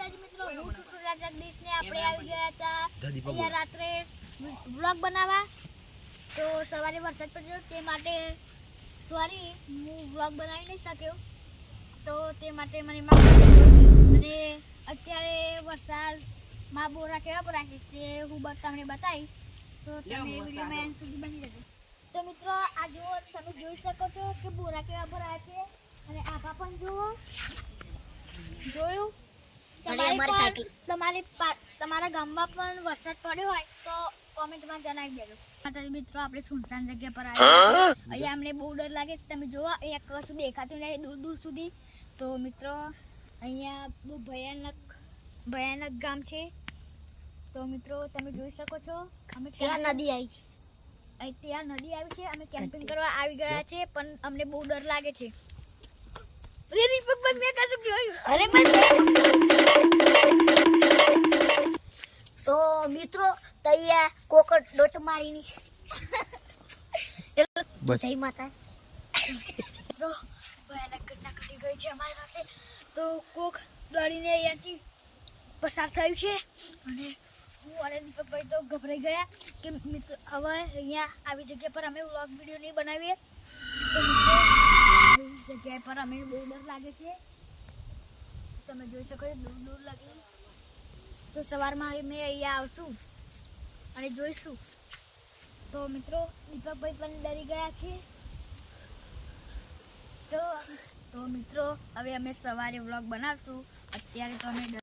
માતાજી મિત્રો, હું છું સુરજ જગદીશને આપણે આવી ગયા હતા અહીંયા રાત્રે વ્લોગ બનાવવા. તો સવારે વરસાદ પડ્યો તે માટે સોરી હું વ્લોગ બનાવી નહીં શક્યો. તો તે માટે મને માફ કરજો. અને અત્યારે વરસાદમાં બોરા કેવા ભરાય તે હું તમને બતાવીશ. તો તમે વિડીયોમાં એન્ડ સુધી બની રહેજો. તો મિત્રો આ જુઓ, તમે જોઈ શકો છો કે બોરા કેવા ભરાય છે. અને આભા પણ જુઓ, જોયું? તમારા ગામમાં પણ વરસાદ પડ્યો હોય તો કોમેન્ટમાં જણાવી દેજો. માતાજી મિત્રો, આપણે સુનસાન જગ્યા પર આવ્યા. અહીંયા અમને બહુ ડર લાગે છે. તમે જુઓ, અહીંયા કશું દેખાતું નહીં દૂર દૂર સુધી. તો મિત્રો અહીંયા બહુ ભયાનક ગામ છે. તો મિત્રો તમે જોઈ શકો છો, અમે ત્યાં નદી આવી છે. ત્યાં નદી આવી છે. અમે કેમ્પિંગ કરવા આવી ગયા છે, પણ અમને બહુ ડર લાગે છે. તો મિત્રો તૈયાર કોકટ ડોટ મારીની જય માતા. મિત્રો ભયાનક ઘટના ઘટી ગઈ છે અમારી સાથે. તો કોક દોડીને અહીંયાથી પસાર થયું છે અને હું અને દીપકભાઈ તો ગભરાઈ ગયા કે મિત્રો હવે અહીંયા આવી જગ્યા પર અમે વ્લોગ વિડીયો નહીં બનાવીએ. તો જગ્યા પર અમે બહુ ડર લાગે છે. તમે જોઈ શકો છો, દૂર દૂર લાગે. તો સવારમાં અમે અહીંયા આવશું અને જોઈશું. તો મિત્રો દીપકભાઈ પણ ડરી ગયા છે. તો મિત્રો હવે અમે સવારે વ્લોગ બનાવશું. અત્યારે તો અમે